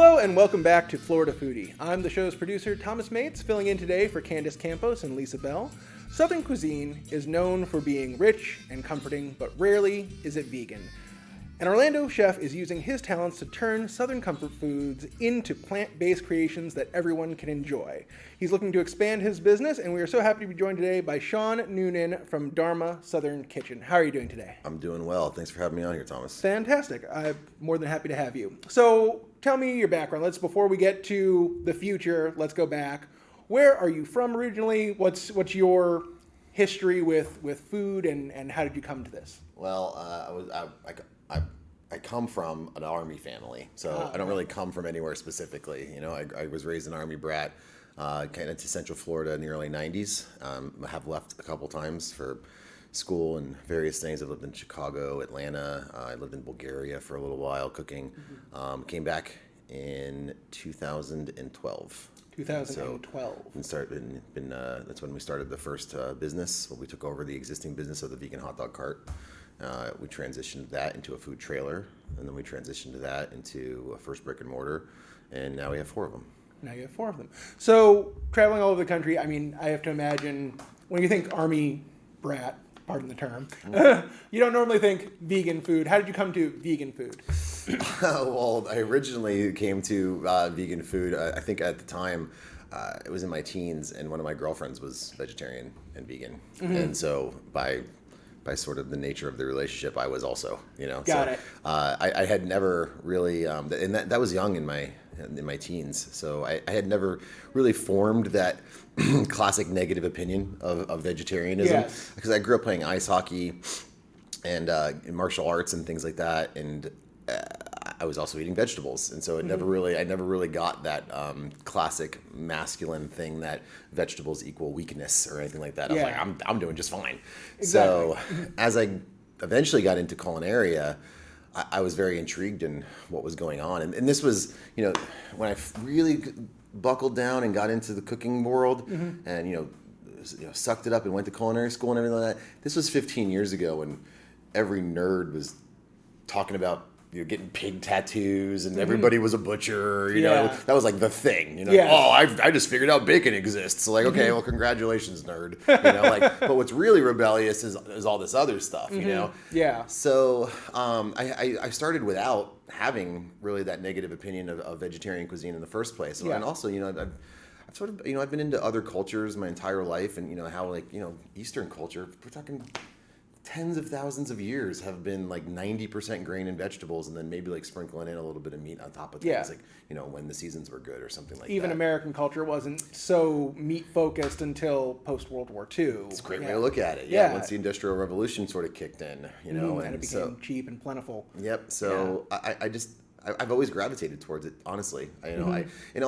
Hello and welcome back to Florida Foodie. I'm the show's producer, Thomas Mates, filling in today for Candace Campos and Lisa Bell. Southern Cuisine is known for being rich and comforting, but rarely is it vegan. An Orlando chef is using his talents to turn Southern comfort foods into plant-based creations that everyone can enjoy. He's looking to expand his business, and we are so happy to be joined today by Shaun Noonan from Dharma Southern Kitchen. How are you doing today? I'm doing well. Thanks for having me on here, Thomas. Fantastic. I'm more than happy to have you. So tell me your background. Before we get to the future, let's go back. Where are you from originally? What's your history with food, and how did you come to this? Well, I come from an Army family, so I don't really come from anywhere specifically. You know, I was raised an Army brat, kind of to Central Florida in the early 90s. I have left a couple times for school and various things. I lived in Chicago, Atlanta. I lived in Bulgaria for a little while cooking. Came back in 2012. 2012. That's when we started the first business. Well, we took over the existing business of the vegan hot dog cart. We transitioned that into a food trailer, and then we transitioned that into a first brick and mortar, and now we have 4 of them. Now you have 4 of them. So traveling all over the country, I mean, I have to imagine when you think Army brat, pardon the term, you don't normally think vegan food. How did you come to vegan food? Well, I originally came to vegan food, I think at the time, it was in my teens, and one of my girlfriends was vegetarian and vegan. Mm-hmm. And so by sort of the nature of the relationship, I was also, Got it. I had never really, and that was young in my teens, so I had never really formed that classic negative opinion of vegetarianism. Yes. Because I grew up playing ice hockey and in martial arts and things like that, and I was also eating vegetables, and so I never really got that classic masculine thing that vegetables equal weakness or anything like that. I was like, I'm doing just fine. Exactly. So as I eventually got into culinaria, I was very intrigued in what was going on, and this was, when I really buckled down and got into the cooking world, and sucked it up and went to culinary school and everything like that. This was 15 years ago, when every nerd was talking about getting pig tattoos, and everybody was a butcher. That was like the thing. Oh, I just figured out bacon exists. So like, okay, well, congratulations, nerd. But what's really rebellious is all this other stuff. Yeah. So I started without having really that negative opinion of vegetarian cuisine in the first place. And also, I've sort of, I've been into other cultures my entire life, and how Eastern culture, we're talking tens of thousands of years, have been like 90% grain and vegetables, and then maybe like sprinkling in a little bit of meat on top of things, like when the seasons were good or something like that. Even American culture wasn't so meat focused until post World War II. It's a great way to look at it. Once the Industrial Revolution sort of kicked in, and it became cheap and plentiful. Yep. So I've always gravitated towards it. Honestly, even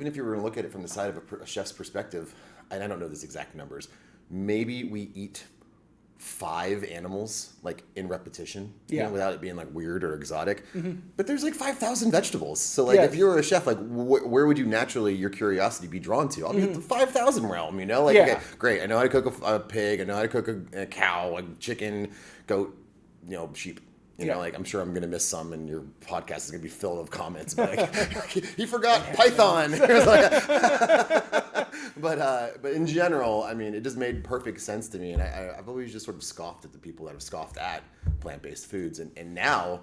if you were to look at it from the side of a chef's perspective, and I don't know these exact numbers, maybe we eat 5 animals like in repetition, without it being like weird or exotic. But there's like 5,000 vegetables. So like if you were a chef, like where would you naturally, your curiosity be drawn to? I'll be at the 5,000 realm, okay, great. I know how to cook a pig. I know how to cook a cow, a chicken, goat, sheep. I'm sure I'm going to miss some, and your podcast is going to be filled with comments. But he forgot Python. But in general, I mean, it just made perfect sense to me. And I've always just sort of scoffed at the people that have scoffed at plant-based foods. And now,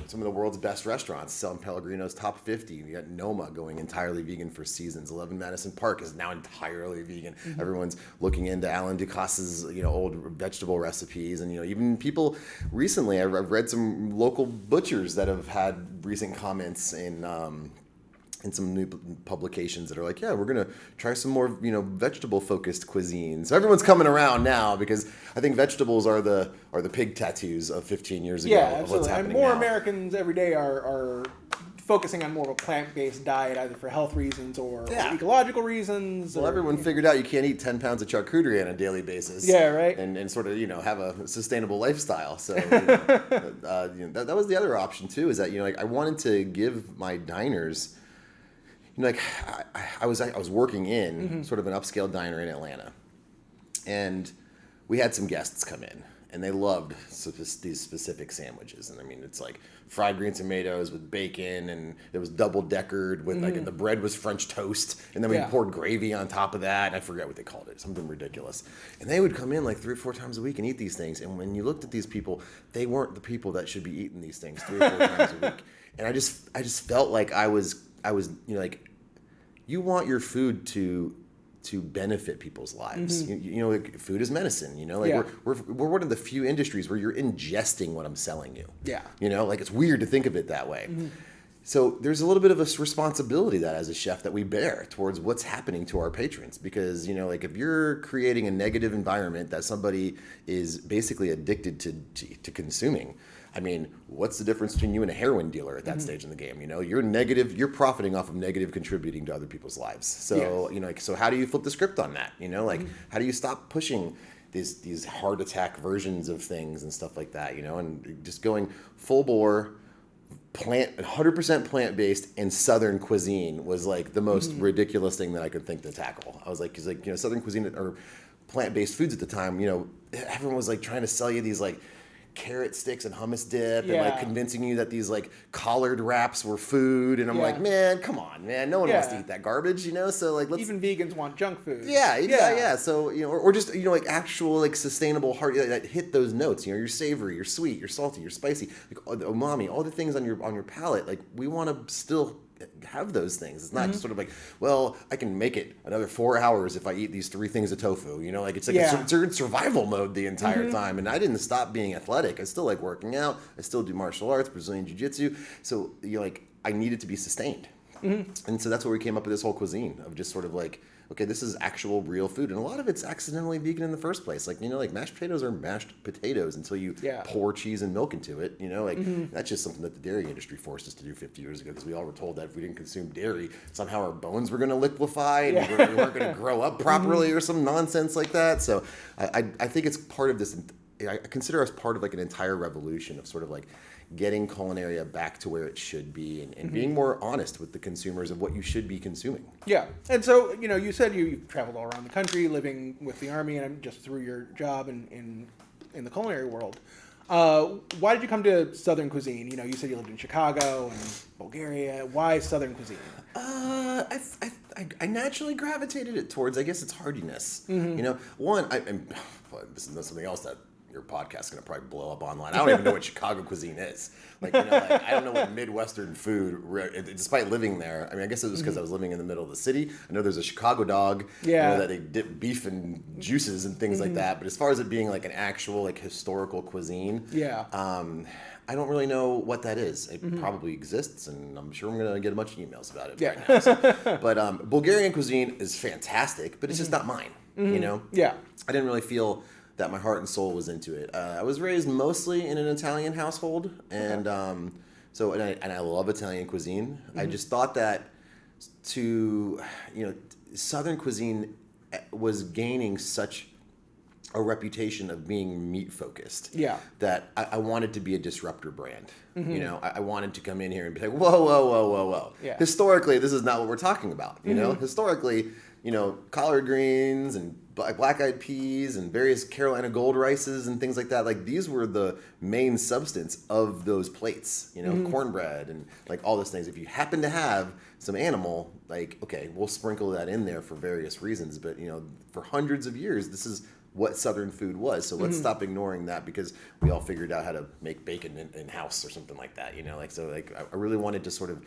some of the world's best restaurants selling Pellegrino's top 50. You got Noma going entirely vegan for seasons. 11 Madison Park is now entirely vegan. Everyone's looking into Alan Ducasse's, old vegetable recipes. And, even people recently, I've read some local butchers that have had recent comments in some new publications that are like, we're going to try some more, vegetable-focused cuisine. So everyone's coming around now, because I think vegetables are the pig tattoos of 15 years ago. Yeah, of what's happening and more now. Americans every day are focusing on more of a plant-based diet, either for health reasons or ecological reasons. Well, everyone figured out you can't eat 10 pounds of charcuterie on a daily basis. Yeah, right. And sort of, have a sustainable lifestyle. So that was the other option, too, is that, I wanted to give my diners... I was working in sort of an upscale diner in Atlanta, and we had some guests come in, and they loved these specific sandwiches. And I mean, it's like fried green tomatoes with bacon, and it was double deckered with like, and the bread was French toast, and then we poured gravy on top of that, and I forget what they called it, something ridiculous. And they would come in like 3 or 4 times a week and eat these things. And when you looked at these people, they weren't the people that should be eating these things 3 or 4 times a week. And I just felt like I was like, you want your food to benefit people's lives. Like, food is medicine, like we're one of the few industries where you're ingesting what I'm selling you. Like, it's weird to think of it that way. So there's a little bit of a responsibility that as a chef that we bear towards what's happening to our patrons, because like, if you're creating a negative environment that somebody is basically addicted to consuming, I mean, what's the difference between you and a heroin dealer at that stage in the game? You're profiting off of negative contributing to other people's lives. So, so how do you flip the script on that? How do you stop pushing these heart attack versions of things and stuff like that, and just going full bore, 100% plant-based and Southern cuisine was like the most ridiculous thing that I could think to tackle. I was like, because Southern cuisine or plant-based foods at the time, everyone was like trying to sell you these like carrot sticks and hummus dip and like convincing you that these like collard wraps were food, and I'm like, man, come on, man, no one wants to eat that garbage, so like, let's... even vegans want junk food. So or just like actual like sustainable heart that hit those notes, you're savory, you're sweet, you're salty, you're spicy, like the umami, all the things on your palate, like we want to still have those things. It's not just sort of like, well, I can make it another 4 hours if I eat these 3 things of tofu, like it's like you're in survival mode the entire time. And I didn't stop being athletic. I still like working out. I still do martial arts, Brazilian jiu-jitsu. So I needed to be sustained. And so that's where we came up with this whole cuisine of just sort of like, okay, this is actual real food. And a lot of it's accidentally vegan in the first place. Like, like mashed potatoes are mashed potatoes until you pour cheese and milk into it. That's just something that the dairy industry forced us to do 50 years ago, because we all were told that if we didn't consume dairy, somehow our bones were going to liquefy and we weren't going to grow up properly or some nonsense like that. So I think it's part of this. I consider us part of like an entire revolution of sort of like getting culinaria back to where it should be, and being more honest with the consumers of what you should be consuming. Yeah. And so, you said you've traveled all around the country living with the Army and just through your job in the culinary world. Why did you come to Southern cuisine? You said you lived in Chicago and Bulgaria. Why Southern cuisine? I naturally gravitated it towards, I guess, its hardiness. One, this is something else that your podcast is going to probably blow up online. I don't even know what Chicago cuisine is. Like, I don't know what Midwestern food, despite living there. I mean, I guess it was because I was living in the middle of the city. I know there's a Chicago dog, that they dip beef in juices and things like that. But as far as it being like an actual like historical cuisine, I don't really know what that is. It probably exists, and I'm sure I'm going to get a bunch of emails about it right now. So, but Bulgarian cuisine is fantastic, but it's just not mine, I didn't really feel that my heart and soul was into it. I was raised mostly in an Italian household, and I love Italian cuisine. I just thought that Southern cuisine was gaining such a reputation of being meat focused. That I wanted to be a disruptor brand. I wanted to come in here and be like, whoa. Historically, this is not what we're talking about. Historically, collard greens and black-eyed peas and various Carolina gold rices and things like that. Like, these were the main substance of those plates, cornbread and like all those things. If you happen to have some animal, like, okay, we'll sprinkle that in there for various reasons. But, for hundreds of years, this is what Southern food was. So let's stop ignoring that, because we all figured out how to make bacon in house or something like that, I really wanted to sort of,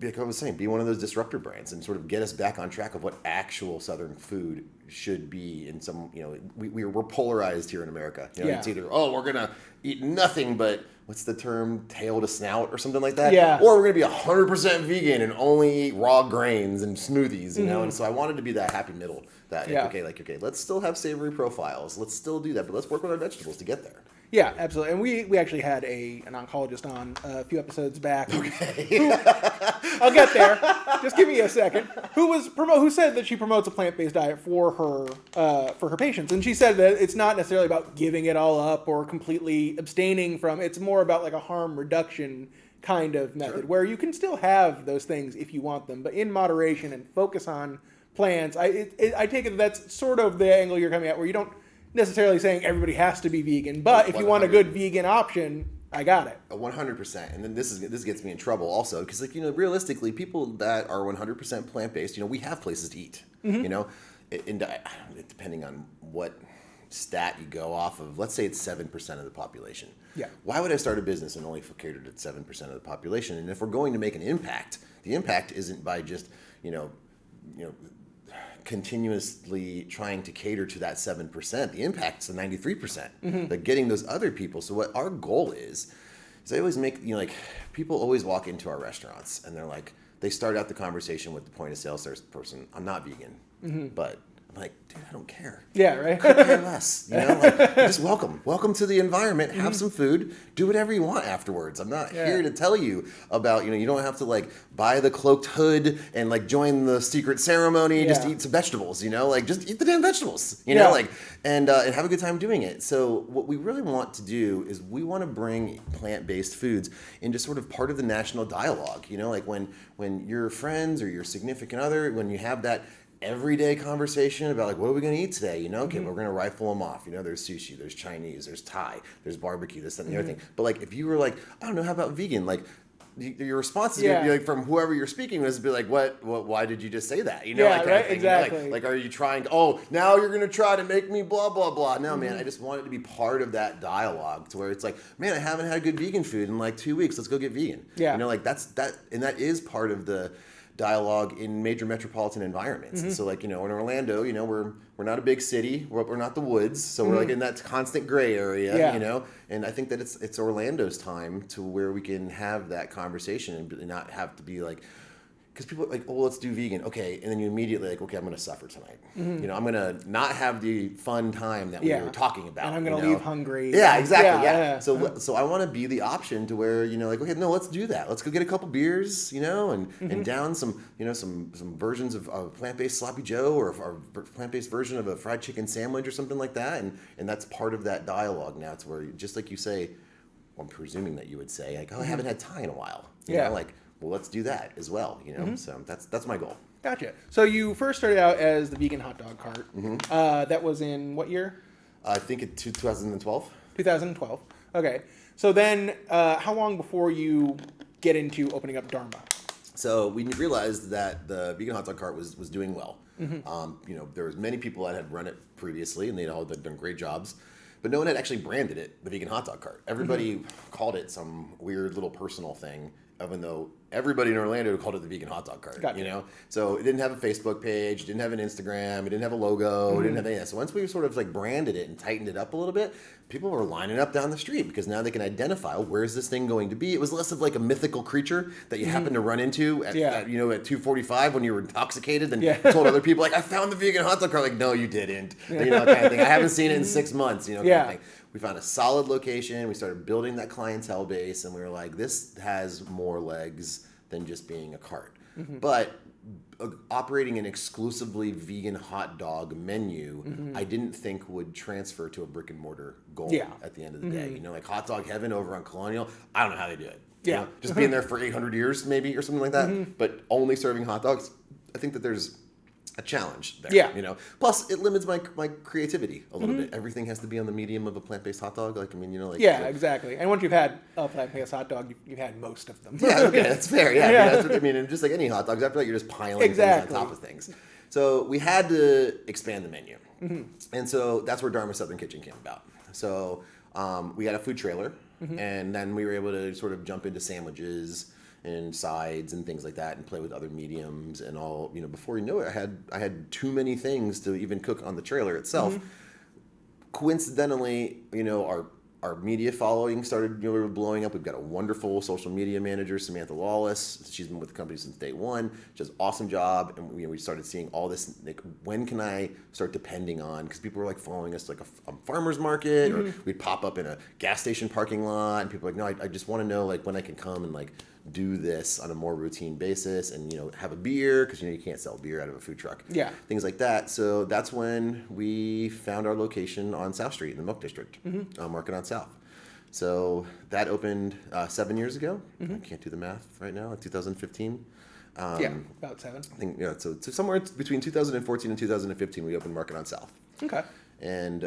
like I was saying, be one of those disruptor brands and sort of get us back on track of what actual Southern food should be. In some, we're polarized here in America. It's either, we're going to eat nothing but, what's the term, tail to snout or something like that? Or we're going to be 100% vegan and only eat raw grains and smoothies, And so I wanted to be that happy middle that, okay, let's still have savory profiles. Let's still do that, but let's work with our vegetables to get there. Yeah, absolutely. And we actually had an oncologist on a few episodes back. Okay. I'll get there. Just give me a second. Who said that she promotes a plant-based diet for her patients, and she said that it's not necessarily about giving it all up or completely abstaining from. It's more about like a harm reduction kind of method, where you can still have those things if you want them, but in moderation and focus on plants. I take it that's sort of the angle you're coming at, where you don't necessarily saying everybody has to be vegan, but if you want a good vegan option, I got it. 100%. And then this gets me in trouble also because, like, realistically, people that are 100% plant-based, we have places to eat. And depending on what stat you go off of, let's say it's 7% of the population. Yeah. Why would I start a business and only cater to 7% of the population? And if we're going to make an impact, the impact isn't by just continuously trying to cater to that 7%. The impact's the 93%. Like getting those other people. So what our goal is I always make, people always walk into our restaurants and they're like, they start out the conversation with the point of sale person, I'm not vegan, but I'm like, dude, I don't care. Yeah, right. I care less. Just welcome to the environment. Have some food. Do whatever you want afterwards. I'm not here to tell you about. You don't have to buy the cloaked hood and join the secret ceremony. Just eat some vegetables. Just eat the damn vegetables. And have a good time doing it. So what we really want to do is we want to bring plant-based foods into sort of part of the national dialogue. When your friends or your significant other, when you have that everyday conversation about what are we going to eat today? Okay, we're going to rifle them off. There's sushi, there's Chinese, there's Thai, there's barbecue, this, that, and the other thing. But if you were I don't know, how about vegan? Your response is going to be from whoever you're speaking with, be like, what, why did you just say that? Right, exactly. Are you trying, now you're going to try to make me blah, blah, blah. No, man, I just want it to be part of that dialogue to where it's man, I haven't had good vegan food in 2 weeks. Let's go get vegan. Yeah. That's and that is part of the dialogue in major metropolitan environments. And so in Orlando, we're not a big city, we're not the woods, so we're in that constant gray area, and I think that it's Orlando's time to where we can have that conversation and not have to be because people are let's do vegan, okay, and then you immediately okay, I'm going to suffer tonight. I'm going to not have the fun time that we were talking about, and I'm going to leave hungry. Yeah, exactly. Yeah. So I want to be the option to where okay, no, let's do that. Let's go get a couple beers, and down some some versions of plant-based sloppy Joe or plant-based version of a fried chicken sandwich or something like that, and that's part of that dialogue now. It's where just like you say, I'm presuming that you would say I haven't had Thai in a while. You know, well, let's do that as well, So that's my goal. Gotcha. So you first started out as the vegan hot dog cart. That was in what year? I think in 2012. 2012. Okay. So then, how long before you get into opening up Dharma? So we realized that the vegan hot dog cart was doing well. There was many people that had run it previously, and they'd all done great jobs. But no one had actually branded it the vegan hot dog cart. Everybody called it some weird little personal thing, even though everybody in Orlando called it the vegan hot dog cart. Gotcha. So it didn't have a Facebook page, it didn't have an Instagram, it didn't have a logo, it didn't have any of that. So once we sort of branded it and tightened it up a little bit, people were lining up down the street because now they can identify, where's this thing going to be? It was less of a mythical creature that you happen to run into at 2:45 when you were intoxicated and told other people I found the vegan hot dog cart. No, you didn't. Kind of thing. I haven't seen it in 6 months. Kind of thing. We found a solid location. We started building that clientele base, and we were like, this has more legs than just being a cart. But operating an exclusively vegan hot dog menu, I didn't think would transfer to a brick and mortar goal at the end of the day. Hot dog heaven over on Colonial, I don't know how they do it. Just being there for 800 years maybe or something like that, but only serving hot dogs. I think that there's a challenge there. Plus it limits my creativity a little bit. Everything has to be on the medium of a plant-based hot dog. Exactly. And once you've had a plant-based hot dog, you've had most of them. Okay, that's fair. That's what I mean. And just like any hot dogs, after that, you're just piling things on top of things. So we had to expand the menu. And so that's where Dharma Southern Kitchen came about. So we had a food trailer, and then we were able to sort of jump into sandwiches and sides and things like that and play with other mediums and all. Before you know it, I had too many things to even cook on the trailer itself. Coincidentally, our media following started blowing up. We've got a wonderful social media manager, Samantha Lawless. She's been with the company since day one. She does an awesome job, and we started seeing all this. When can I start depending on? Because people were following us a farmer's market, or we'd pop up in a gas station parking lot, and people were no, I just want to know when I can come and do this on a more routine basis, and have a beer because you can't sell beer out of a food truck. Things like that. So that's when we found our location on South Street in the Milk District, Market on South. So that opened 7 years ago. I can't do the math right now. 2015. About 7. I think so somewhere between 2014 and 2015 we opened Market on South. Okay. And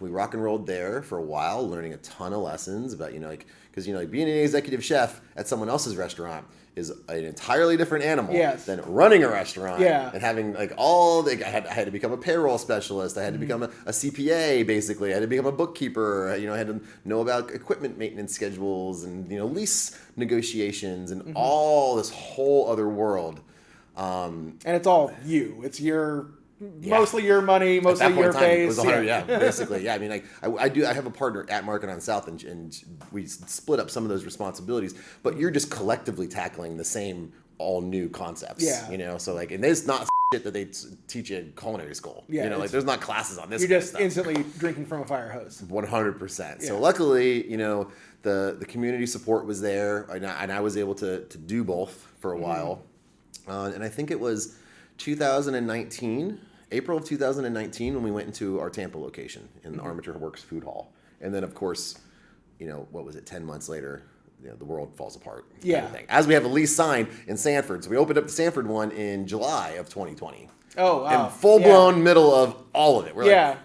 we rock and rolled there for a while, learning a ton of lessons about, because, like being an executive chef at someone else's restaurant is an entirely different animal than running a restaurant and having like I had to become a payroll specialist. I had to become a CPA, basically. I had to become a bookkeeper. I had to know about equipment maintenance schedules and, lease negotiations and all this whole other world. And it's all you. It's mostly your money, mostly your face. Basically. Yeah, I mean, I have a partner at Market on South, and we split up some of those responsibilities, but you're just collectively tackling the same all new concepts. Yeah. So and there's not shit that they teach you in culinary school. Yeah. There's not classes on this. You're just instantly drinking from a fire hose. 100%. Yeah. So luckily, the community support was there, and I was able to do both for a while, and I think it was 2019, April of 2019, when we went into our Tampa location in the Armature Works Food Hall. And then, of course, what was it, 10 months later, the world falls apart. Kind of thing. As we have a lease signed in Sanford. So we opened up the Sanford one in July of 2020. Oh, wow. And full-blown middle of all of it. We're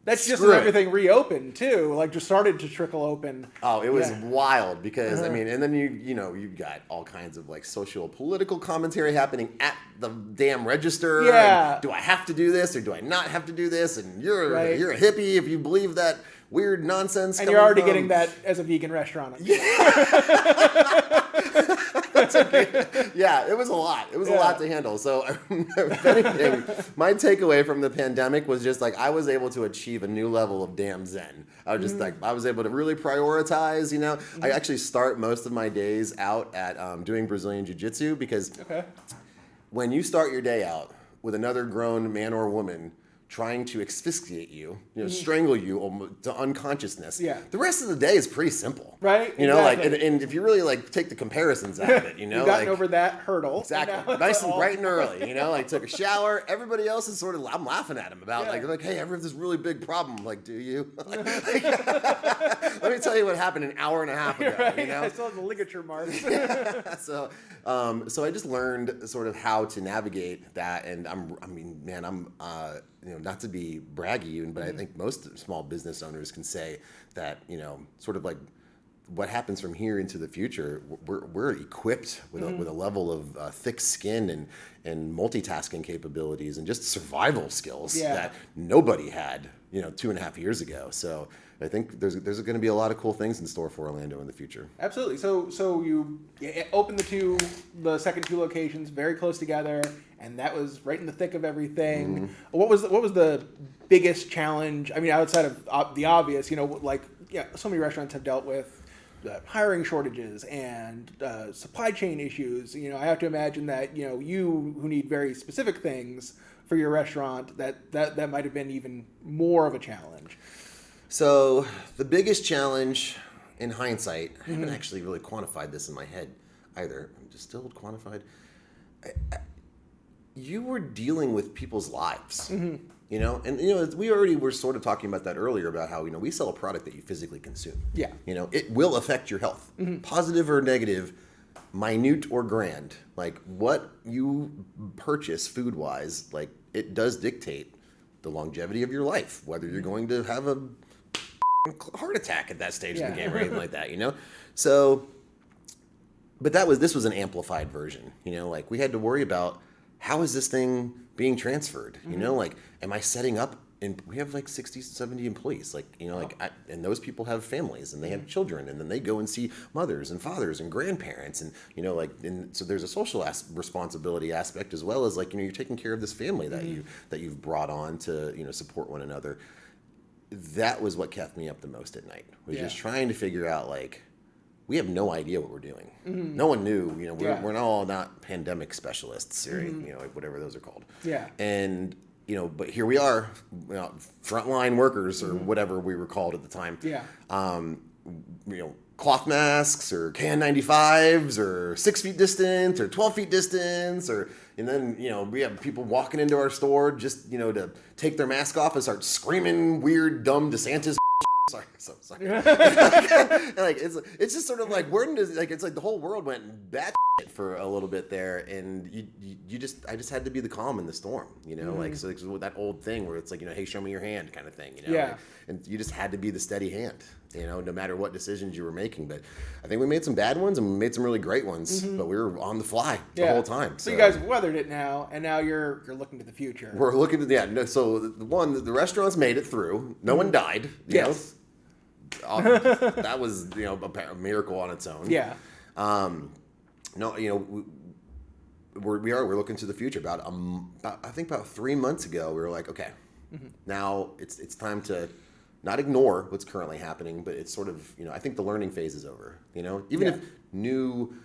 that's just when everything reopened too, just started to trickle open. Oh, it was wild because I mean, and then you've got all kinds of socio-political commentary happening at the damn register. Yeah. And do I have to do this or do I not have to do this? And you're a hippie if you believe that weird nonsense. And you're already getting that as a vegan restaurant. That's okay. Yeah, it was a lot. It was a lot to handle. So, if anything, my takeaway from the pandemic was just I was able to achieve a new level of damn zen. I was just I was able to really prioritize. I actually start most of my days out at doing Brazilian Jiu-Jitsu because when you start your day out with another grown man or woman trying to asphyxiate you, strangle you to unconsciousness. Yeah. The rest of the day is pretty simple. Right. And if you really take the comparisons out of it, You've gotten over that hurdle. Exactly. Nice and bright and early, took a shower. Everybody else is sort of, I'm laughing at him about hey, I have this really big problem. Do you? Let me tell you what happened an hour and a half ago, I still have the ligature marks. So I just learned sort of how to navigate that. And I'm not to be braggy, but I think most small business owners can say that, sort of what happens from here into the future, we're equipped with a level of thick skin and multitasking capabilities and just survival skills that nobody had, 2.5 years ago. So I think there's going to be a lot of cool things in store for Orlando in the future. Absolutely. So you opened the second two locations very close together, and that was right in the thick of everything. What was the biggest challenge? I mean, outside of the obvious, so many restaurants have dealt with hiring shortages and supply chain issues. I have to imagine that you who need very specific things for your restaurant, that might have been even more of a challenge. So the biggest challenge in hindsight, I haven't actually really quantified this in my head either. I'm distilled, quantified. You were dealing with people's lives, and we already were sort of talking about that earlier about how, we sell a product that you physically consume. Yeah. It will affect your health, positive or negative, minute or grand. What you purchase food-wise, it does dictate the longevity of your life, whether you're going to have a heart attack at that stage of the game or anything like that, So, but this was an amplified version, we had to worry about how is this thing being transferred, am I setting up, and we have 60, 70 employees, and those people have families and they have children, and then they go and see mothers and fathers and grandparents, and, and so there's a social responsibility aspect as well as you're taking care of this family that you've brought on to, support one another. That was what kept me up the most at night, was just trying to figure out, we have no idea what we're doing. No one knew, we're all not pandemic specialists or, whatever those are called. Yeah. And, but here we are, frontline workers or whatever we were called at the time. Yeah. Cloth masks or KN95s or 6 feet distance or 12 feet distance and then, we have people walking into our store just, to take their mask off and start screaming weird, dumb DeSantis. Sorry, so sorry. It's just sort of where does it's the whole world went bat for a little bit there, and I just had to be the calm in the storm, like, so it's that old thing where it's like, hey, show me your hand kind of thing, Yeah. and you just had to be the steady hand, no matter what decisions you were making. But I think we made some bad ones and we made some really great ones, but we were on the fly the whole time. So you guys have weathered it now, and now you're looking to the future. We're looking to so the restaurants made it through. No one died. Yes. That was a miracle on its own. Yeah. No, we're looking to the future. I think about 3 months ago, we were like, okay, now it's time to not ignore what's currently happening, but it's sort of, I think the learning phase is over. Even if new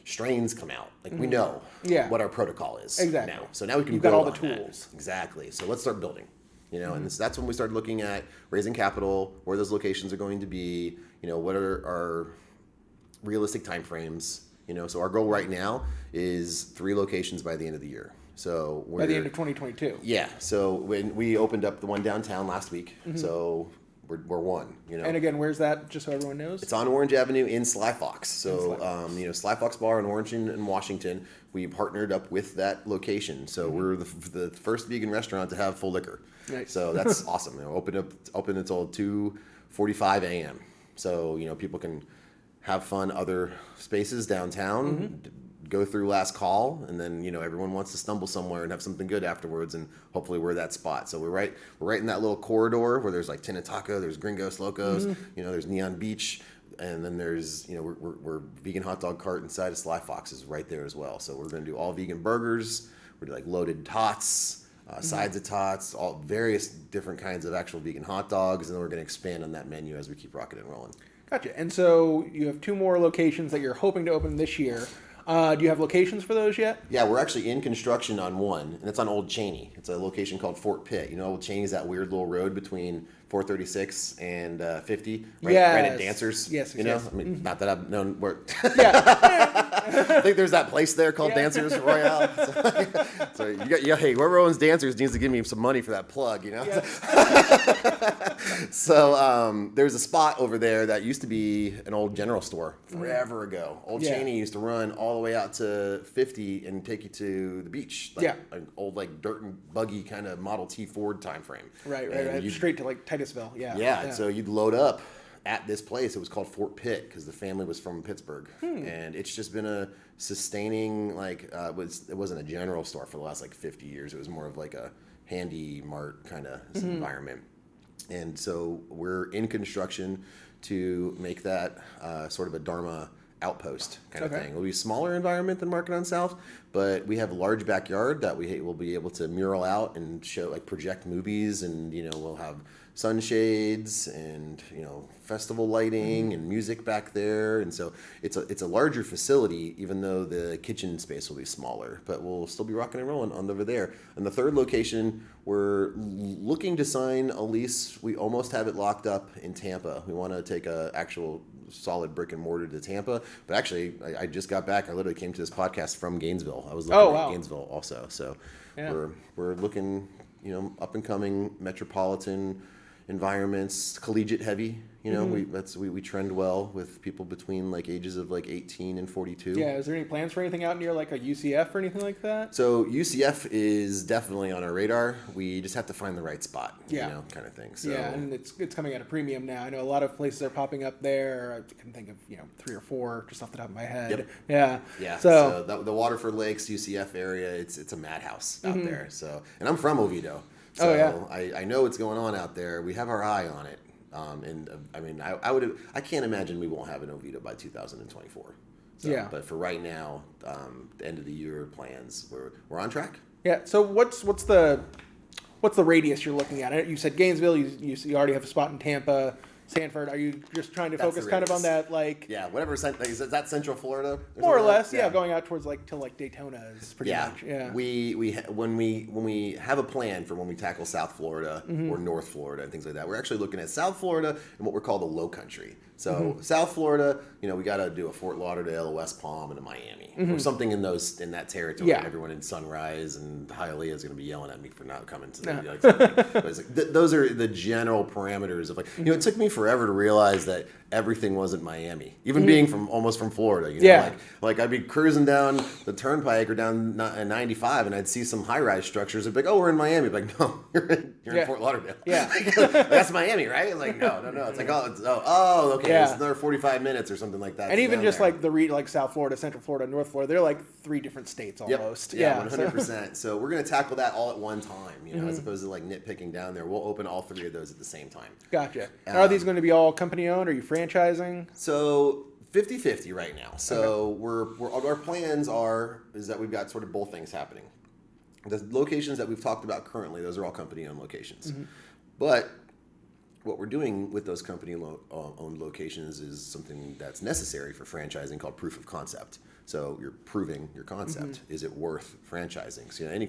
strains come out, like we know what our protocol is now. So now we can You've got all the build on tools. that. Exactly. So let's start building. And that's when we started looking at raising capital, where those locations are going to be, what are our realistic timeframes. So our goal right now is 3 locations by the end of the year. So by the end of 2022. Yeah. So when we opened up the one downtown last week, so we're one. And again, where's that? Just so everyone knows. It's on Orange Avenue in Sly Fox. So Sly Fox Bar in Orange and Washington. We partnered up with that location. So we're the first vegan restaurant to have full liquor. Nice. So that's awesome. Open until 2:45 a.m. So people can have fun other spaces downtown, go through last call, and then everyone wants to stumble somewhere and have something good afterwards, and hopefully we're that spot. So we're right in that little corridor where there's like Tina Taco, there's Gringos Locos, there's Neon Beach, and then there's we're vegan hot dog cart inside of Sly Fox is right there as well. So we're going to do all vegan burgers. We're like loaded tots, sides of tots, all various different kinds of actual vegan hot dogs, and then we're going to expand on that menu as we keep rocking and rolling. Gotcha. And so you have 2 more locations that you're hoping to open this year. Do you have locations for those yet? Yeah, we're actually in construction on one, and it's on Old Cheney. It's a location called Fort Pitt. Old Cheney's that weird little road between 436 and 50, right at Dancers. Yes. I mean, not that I've known where. Yeah. I think there's that place there called Dancers Royale. So you got, hey, whoever owns Dancers needs to give me some money for that plug, Yes. So there's a spot over there that used to be an old general store forever ago. Old Cheney used to run all the way out to 50 and take you to the beach. An old dirt and buggy kind of Model T Ford time frame. Right. Straight to Titusville. Yeah. So you'd load up at this place. It was called Fort Pitt because the family was from Pittsburgh, and it's just been a sustaining it wasn't a general store for the last 50 years. It was more of a handy mart kind of environment. And so we're in construction to make that sort of a Dharma outpost kind of thing. It'll be a smaller environment than Market on South, but we have a large backyard that we will be able to mural out and show, project movies, and we'll have sunshades and festival lighting and music back there. And so it's a larger facility, even though the kitchen space will be smaller, but we'll still be rocking and rolling on over there. And the third location, we're looking to sign a lease. We almost have it locked up in Tampa. We want to take a actual solid brick and mortar to Tampa, but actually I just got back. I literally came to this podcast from Gainesville. I was looking at Gainesville also. So we're looking, up and coming metropolitan environments, collegiate heavy. We trend well with people between ages of 18 and 42. Yeah, is there any plans for anything out near a UCF or anything like that? So UCF is definitely on our radar. We just have to find the right spot, kind of thing. So and it's coming at a premium now. I know a lot of places are popping up there. I can think of 3 or 4 just off the top of my head. Yep. Yeah. So the Waterford Lakes UCF area, it's a madhouse out there. So, and I'm from Oviedo. So I know what's going on out there. We have our eye on it. I can't imagine we won't have an Oviedo by 2024. So, but for right now, the end of the year plans, we're on track. Yeah. So what's the radius you're looking at? You said Gainesville. You already have a spot in Tampa. Sanford, are you just trying to focus kind of on that whatever, is that Central Florida? More or less, going out towards till Daytona is pretty much. Yeah. When we have a plan for when we tackle South Florida or North Florida and things like that, we're actually looking at South Florida and what we're called the Low Country. So South Florida, we got to do a Fort Lauderdale, a West Palm, and a Miami or something in that territory. Yeah. Everyone in Sunrise and Hialeah is going to be yelling at me for not coming to the. But those are the general parameters of it took me forever to realize that everything wasn't Miami. Even being almost from Florida, you know, like I'd be cruising down the turnpike or down 95 and I'd see some high-rise structures. I'd be like, oh, we're in Miami. I'd be like, no, you're in Fort Lauderdale. Yeah. That's Miami, right? It's like, no. It's like, okay, it's another 45 minutes or something like that. And even just there. Like South Florida, Central Florida, North Florida, they're like 3 different states almost. Yep. Yeah, 100%. So we're going to tackle that all at one time, you know, as opposed to like nitpicking down there. We'll open all 3 of those at the same time. Gotcha. And are these going to be all company owned? Are you franchising? So 50-50 right now. So our plans is that we've got sort of both things happening. The locations that we've talked about currently, those are all company owned locations. But what we're doing with those company owned locations is something that's necessary for franchising called proof of concept. So you're proving your concept. Is it worth franchising? So any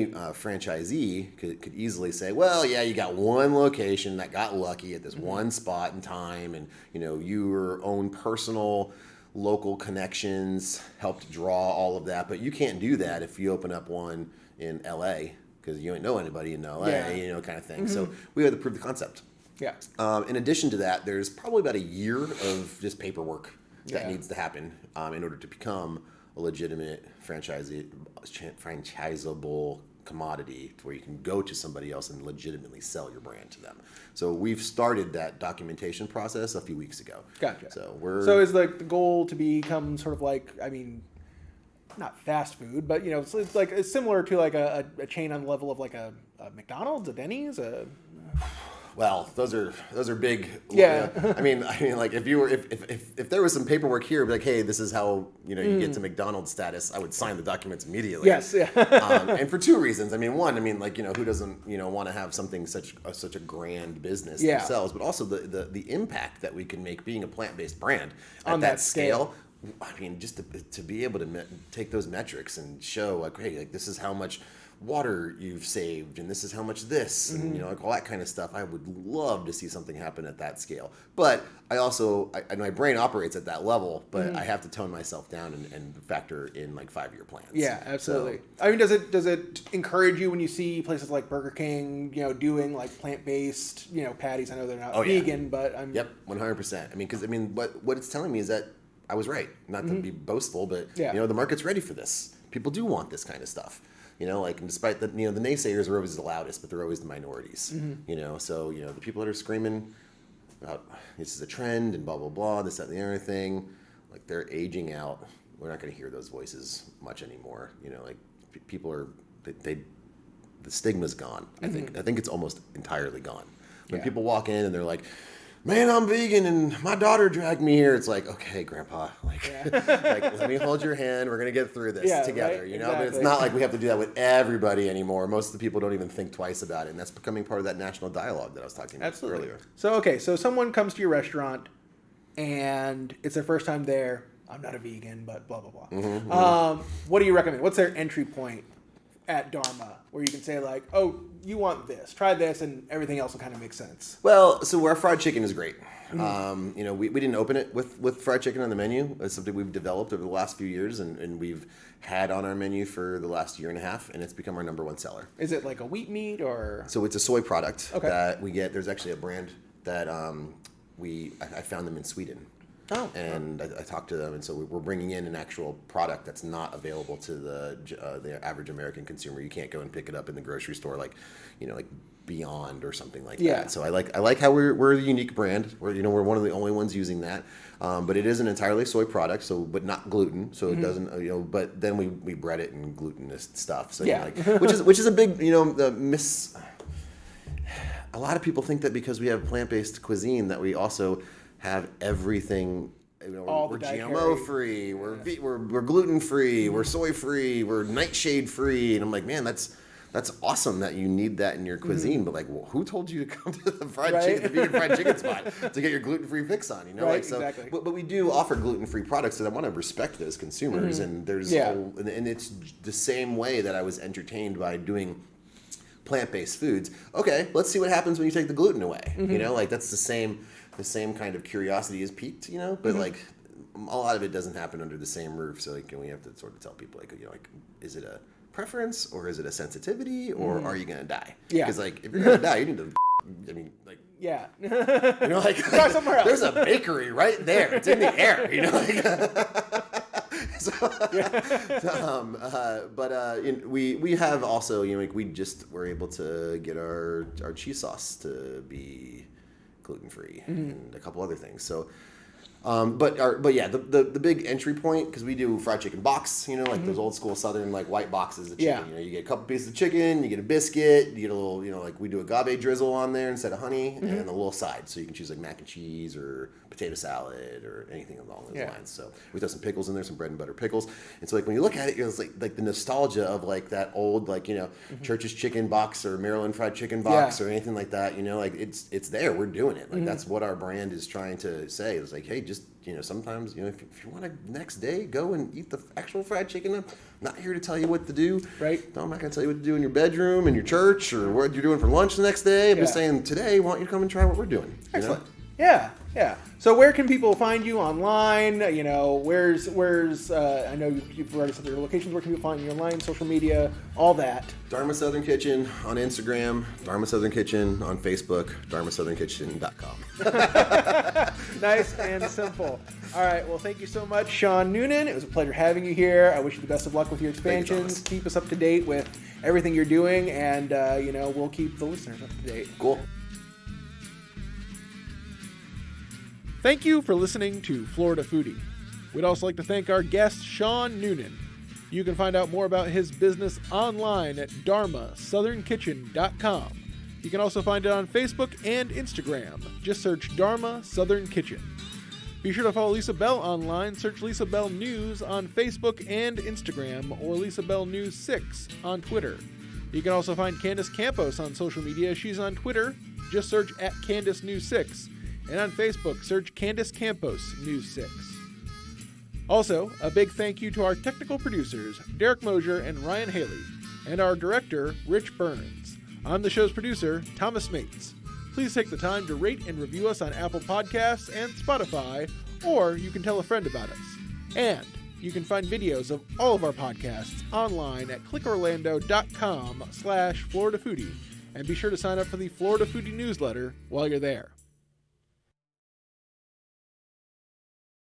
franchisee could easily say, well, yeah, you got one location that got lucky at this one spot in time, and you know your own personal local connections helped draw all of that. But you can't do that if you open up one in LA because you don't know anybody in LA, you know, kind of thing. So we have to prove the concept. Yeah. In addition to that, there's probably about a year of just paperwork that needs to happen in order to become a legitimate franchisable commodity to where you can go to somebody else and legitimately sell your brand to them. So we've started that documentation process a few weeks ago. Gotcha. So is like the goal to become sort of like, I mean, not fast food, but you know, it's like it's similar to like a chain on the level of like a McDonald's, a Denny's, Well, those are big. Yeah. I mean, like if there was some paperwork here, like, hey, this is how you get to McDonald's status, I would sign the documents immediately. Yes. Yeah. And for 2 reasons. I mean, one, like who doesn't want to have something such a grand business themselves, but also the impact that we can make being a plant-based brand at that scale. I mean, just to be able to take those metrics and show like, hey, like this is how much water you've saved and this is how much this and like all that kind of stuff. I would love to see something happen at that scale, but I also my brain operates at that level, but I have to tone myself down and factor in like 5-year plans. Yeah, absolutely. So, I mean, does it encourage you when you see places like Burger King doing like plant-based patties? I know they're not vegan, but I'm 100%. I mean, because what it's telling me is that I was right. Not to be boastful, but the market's ready for this. People do want this kind of stuff. And despite the the naysayers are always the loudest, but they're always the minorities. So the people that are screaming about this is a trend and blah blah blah, this that and the other thing, like they're aging out. We're not going to hear those voices much anymore. Like people are the stigma's gone. I think it's almost entirely gone. When people walk in and they're like, man, I'm vegan and my daughter dragged me here. It's like, okay, Grandpa, like let me hold your hand. We're going to get through this together, right? Exactly. But it's not like we have to do that with everybody anymore. Most of the people don't even think twice about it. And that's becoming part of that national dialogue that I was talking about earlier. So someone comes to your restaurant and it's their first time there. I'm not a vegan, but blah, blah, blah. What do you recommend? What's their entry point at Dharma where you can say like, oh, you want this, try this, and everything else will kind of make sense? Well, so our fried chicken is great. We didn't open it with fried chicken on the menu. It's something we've developed over the last few years and we've had on our menu for the last year and a half, and it's become our number 1 seller. Is it like a wheat meat or? So it's a soy product that we get. There's actually a brand that I found them in Sweden. Oh, and I talked to them, and so we're bringing in an actual product that's not available to the average American consumer. You can't go and pick it up in the grocery store, like Beyond or something like that. So I like how we're a unique brand. We're one of the only ones using that, but it is an entirely soy product, but not gluten. So it doesn't, but then we bread it in glutinous stuff. So which is a big miss. A lot of people think that because we have plant-based cuisine that we also have everything. We're GMO free. We're gluten free. We're soy free. We're nightshade free. And I'm like, man, that's awesome that you need that in your cuisine. But like, who told you to come to the vegan fried chicken spot to get your gluten free fix on? Exactly. But we do offer gluten free products, and I want to respect those consumers. And there's and it's the same way that I was entertained by doing plant-based foods. Okay, let's see what happens when you take the gluten away. That's the same kind of curiosity is piqued, but like a lot of it doesn't happen under the same roof. So like we have to sort of tell people like is it a preference or is it a sensitivity or are you going to die? Yeah. Because like if you're going to die, you need to, Yeah. You know, like Try somewhere else. there's a bakery right there. It's in the air. You know, we have also, you know, like we just were able to get our cheese sauce to be gluten free and a couple other things. So. The big entry point, because we do fried chicken box, you know, like those old school Southern like white boxes of chicken. Yeah. You know, you get a couple pieces of chicken, you get a biscuit, you get a little, you know, like we do agave drizzle on there instead of honey, and a little side. So you can choose like mac and cheese or potato salad or anything along those lines. So we throw some pickles in there, some bread and butter pickles. And so like when you look at it, it's like the nostalgia of like that old like, you know, Church's chicken box or Maryland fried chicken box or anything like that. You know, like it's there. We're doing it. Like that's what our brand is trying to say. It's like, hey, just, you know, sometimes, you know, if you want to next day go and eat the actual fried chicken, I'm not here to tell you what to do. Right. No, I'm not going to tell you what to do in your bedroom, in your church, or what you're doing for lunch the next day. I'm just saying today, I want you to come and try what we're doing. Excellent. Yeah. So where can people find you online? You know, where's I know you've already said your locations. Where can people find you online, social media, all that? Dharma Southern Kitchen on Instagram, Dharma Southern Kitchen on Facebook, dharmasouthern.kitchen.com. Nice and simple. All right. Well, thank you so much, Shaun Noonan. It was a pleasure having you here. I wish you the best of luck with your expansions. Keep us up to date with everything you're doing, and you know, we'll keep the listeners up to date. Cool. Thank you for listening to Florida Foodie. We'd also like to thank our guest, Shaun Noonan. You can find out more about his business online at dharmasouthern.kitchen.com. You can also find it on Facebook and Instagram. Just search Dharma Southern Kitchen. Be sure to follow Lisa Bell online. Search Lisa Bell News on Facebook and Instagram, or Lisa Bell News 6 on Twitter. You can also find Candace Campos on social media. She's on Twitter. Just search at Candace News 6. And on Facebook, search Candace Campos News 6. Also, a big thank you to our technical producers, Derek Mosier and Ryan Haley, and our director, Rich Burns. I'm the show's producer, Thomas Mates. Please take the time to rate and review us on Apple Podcasts and Spotify, or you can tell a friend about us. And you can find videos of all of our podcasts online at clickorlando.com/FloridaFoodie, and be sure to sign up for the Florida Foodie newsletter while you're there.